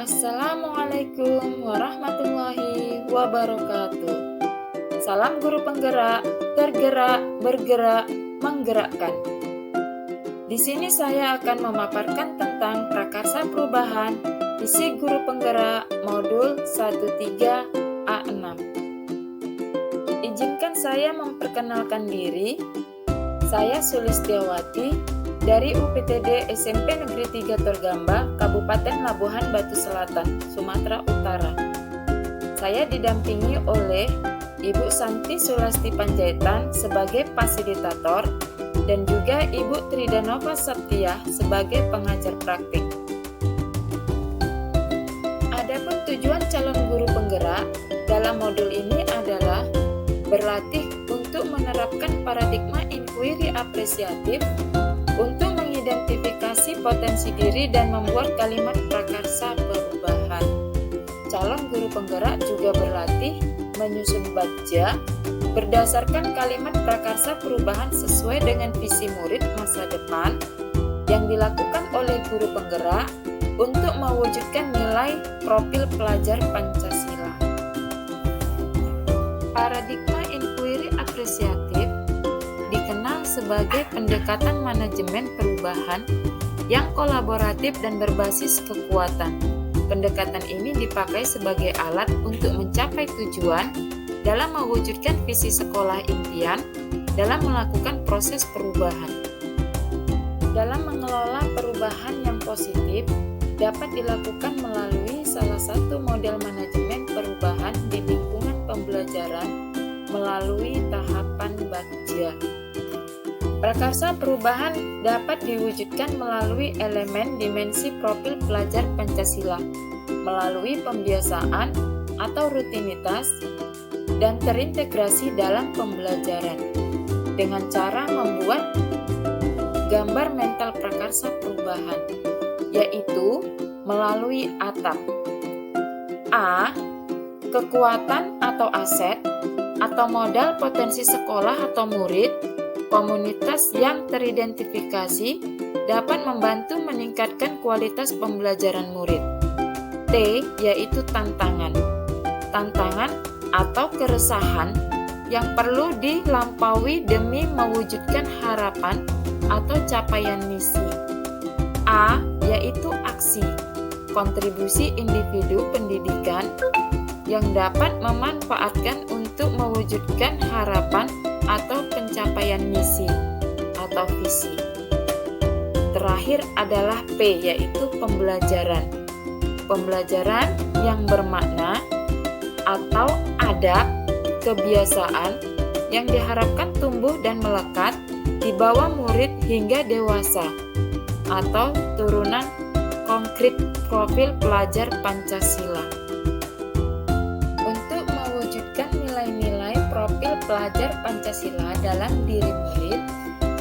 Assalamualaikum warahmatullahi wabarakatuh. Salam guru penggerak, tergerak, bergerak, menggerakkan. Di sini saya akan memaparkan tentang prakarsa perubahan fisik guru penggerak modul 13A6. Izinkan saya memperkenalkan diri. Saya Sulistiawati dari UPTD SMP Negeri 3 Torgamba, Kabupaten Labuhan Batu Selatan, Sumatera Utara. Saya didampingi oleh Ibu Santi Sulasti Panjaitan sebagai fasilitator dan juga Ibu Tridanova Saptiah sebagai pengajar praktik. Adapun tujuan calon guru penggerak dalam modul ini adalah berlatih untuk menerapkan paradigma inquiry apresiatif untuk mengidentifikasi potensi diri dan membuat kalimat prakarsa perubahan. Calon guru penggerak juga berlatih menyusun bagja berdasarkan kalimat prakarsa perubahan sesuai dengan visi murid masa depan yang dilakukan oleh guru penggerak untuk mewujudkan nilai profil pelajar Pancasila. Paradigma inquiry apresiatif dikenal sebagai pendekatan manajemen perubahan yang kolaboratif dan berbasis kekuatan. Pendekatan ini dipakai sebagai alat untuk mencapai tujuan dalam mewujudkan visi sekolah impian dalam melakukan proses perubahan. Dalam mengelola perubahan yang positif dapat dilakukan melalui salah satu model manajemen perubahan di lingkungan pembelajaran melalui tahapan bagja. Prakarsa perubahan dapat diwujudkan melalui elemen dimensi profil pelajar Pancasila, melalui pembiasaan atau rutinitas, dan terintegrasi dalam pembelajaran, dengan cara membuat gambar mental prakarsa perubahan, yaitu melalui atap. A. Kekuatan atau aset, atau modal potensi sekolah atau murid, komunitas yang teridentifikasi dapat membantu meningkatkan kualitas pembelajaran murid. T, yaitu tantangan. Tantangan atau keresahan yang perlu dilampaui demi mewujudkan harapan atau capaian misi. A, yaitu aksi. Kontribusi individu pendidikan yang dapat memanfaatkan untuk mewujudkan harapan atau pencapaian misi atau visi. Terakhir adalah P, yaitu pembelajaran. Pembelajaran yang bermakna atau adab, kebiasaan yang diharapkan tumbuh dan melekat di bawah murid hingga dewasa atau turunan konkret profil pelajar Pancasila. Profil pelajar Pancasila dalam diri murid,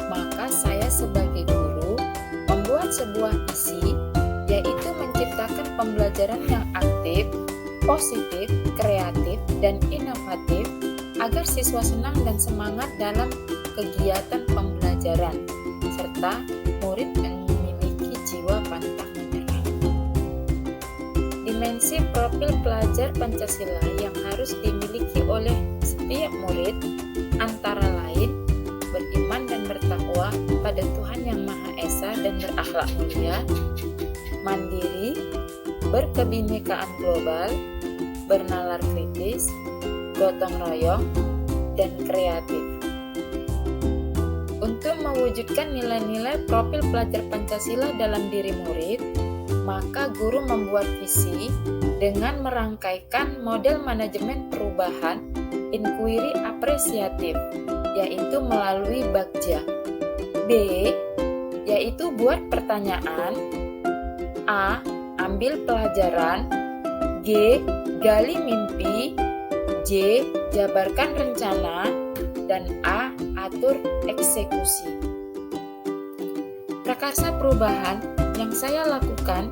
maka saya sebagai guru membuat sebuah visi, yaitu menciptakan pembelajaran yang aktif, positif, kreatif, dan inovatif agar siswa senang dan semangat dalam kegiatan pembelajaran, serta murid memiliki jiwa pantang menyerah. Dimensi profil pelajar Pancasila yang harus dimiliki oleh setiap murid antara lain beriman dan bertakwa pada Tuhan Yang Maha Esa dan berakhlak mulia, mandiri, berkebinekaan global, bernalar kritis, gotong royong, dan kreatif. Untuk mewujudkan nilai-nilai profil pelajar Pancasila dalam diri murid, maka guru membuat visi dengan merangkaikan model manajemen perubahan inquiry apresiatif, yaitu melalui bagja. B, yaitu buat pertanyaan. A, ambil pelajaran. G, gali mimpi. J, jabarkan rencana. Dan A, atur eksekusi. Prakarsa perubahan yang saya lakukan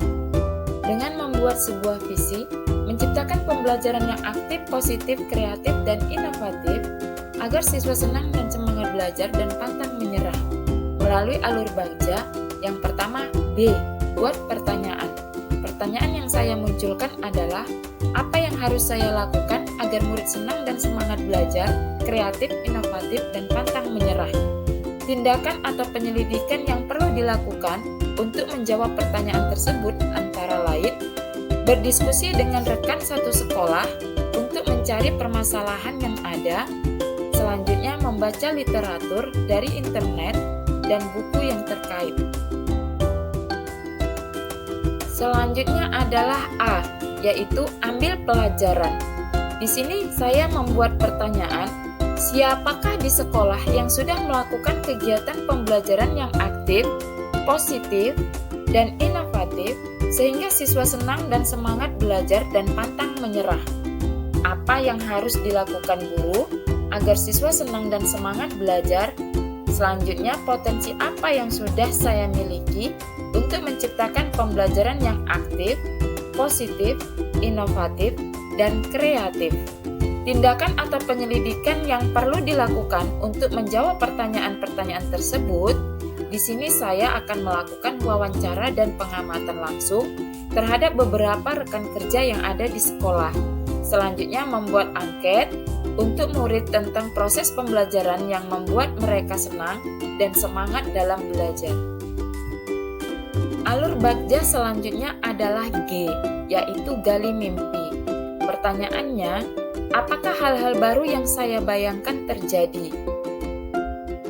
dengan membuat sebuah visi, menciptakan pembelajaran yang aktif, positif, kreatif, dan inovatif agar siswa senang dan semangat belajar dan pantang menyerah melalui alur bagja. Yang pertama, B. Buat pertanyaan. pertanyaan yang saya munculkan adalah, apa yang harus saya lakukan agar murid senang dan semangat belajar, kreatif, inovatif, dan pantang menyerah? Tindakan atau penyelidikan yang perlu dilakukan untuk menjawab pertanyaan tersebut antara lain, berdiskusi dengan rekan satu sekolah untuk mencari permasalahan yang ada, selanjutnya membaca literatur dari internet dan buku yang terkait. Selanjutnya adalah A, yaitu ambil pelajaran. Di sini saya membuat pertanyaan, siapakah di sekolah yang sudah melakukan kegiatan pembelajaran yang aktif, positif, dan inovatif sehingga siswa senang dan semangat belajar dan pantang menyerah? Apa yang harus dilakukan guru agar siswa senang dan semangat belajar? Selanjutnya, potensi apa yang sudah saya miliki untuk menciptakan pembelajaran yang aktif, positif, inovatif, dan kreatif. Tindakan atau penyelidikan yang perlu dilakukan untuk menjawab pertanyaan-pertanyaan tersebut, di sini saya akan melakukan wawancara dan pengamatan langsung terhadap beberapa rekan kerja yang ada di sekolah. Selanjutnya membuat angket untuk murid tentang proses pembelajaran yang membuat mereka senang dan semangat dalam belajar. Alur bagja selanjutnya adalah G, yaitu gali mimpi. Pertanyaannya, apakah hal-hal baru yang saya bayangkan terjadi?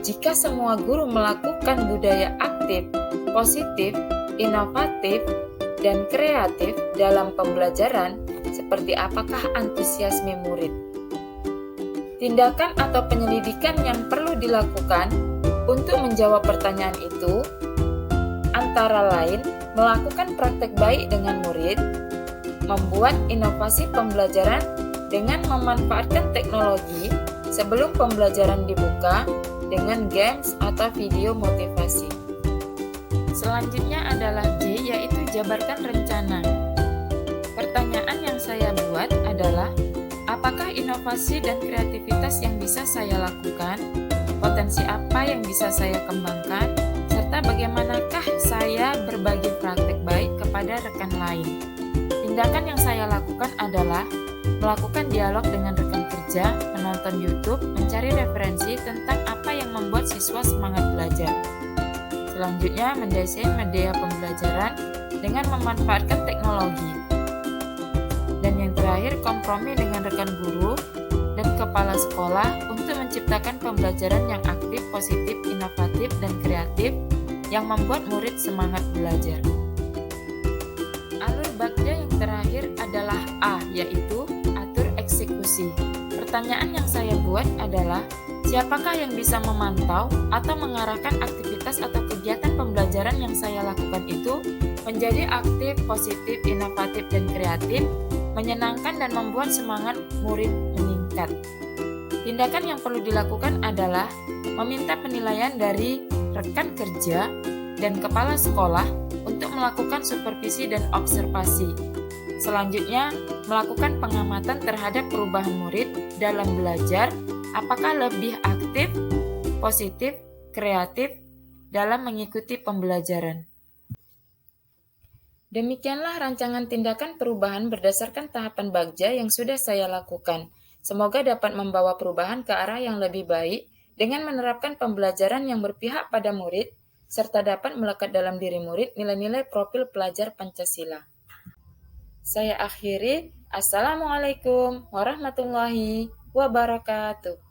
Jika semua guru melakukan budaya aktif, positif, inovatif, dan kreatif dalam pembelajaran, seperti apakah antusiasme murid? Tindakan atau penyelidikan yang perlu dilakukan untuk menjawab pertanyaan itu antara lain melakukan praktek baik dengan murid, membuat inovasi pembelajaran dengan memanfaatkan teknologi sebelum pembelajaran dibuka dengan games atau video motivasi. Selanjutnya adalah J, yaitu jabarkan rencana. Pertanyaan yang saya buat adalah, apakah inovasi dan kreativitas yang bisa saya lakukan, potensi apa yang bisa saya kembangkan, serta bagaimanakah saya berbagi praktek baik kepada rekan lain. Tindakan yang saya lakukan adalah melakukan dialog dengan rekan kerja, menonton YouTube, mencari referensi tentang apa yang membuat siswa semangat belajar. Selanjutnya, mendesain media pembelajaran dengan memanfaatkan teknologi. Dan yang terakhir, kompromi dengan rekan guru dan kepala sekolah untuk menciptakan pembelajaran yang aktif, positif, inovatif, dan kreatif yang membuat murid semangat belajar. Alur bagja yang terakhir adalah A, yaitu atur eksekusi. Pertanyaan yang saya buat adalah, siapakah yang bisa memantau atau mengarahkan aktivitas atau kegiatan pembelajaran yang saya lakukan itu menjadi aktif, positif, inovatif, dan kreatif, menyenangkan dan membuat semangat murid meningkat. Tindakan yang perlu dilakukan adalah meminta penilaian dari rekan kerja dan kepala sekolah untuk melakukan supervisi dan observasi. Selanjutnya, melakukan pengamatan terhadap perubahan murid dalam belajar, apakah lebih aktif, positif, kreatif dalam mengikuti pembelajaran. Demikianlah rancangan tindakan perubahan berdasarkan tahapan bagja yang sudah saya lakukan. Semoga dapat membawa perubahan ke arah yang lebih baik dengan menerapkan pembelajaran yang berpihak pada murid, serta dapat melekat dalam diri murid nilai-nilai profil pelajar Pancasila. Saya akhiri. Assalamualaikum warahmatullahi wabarakatuh.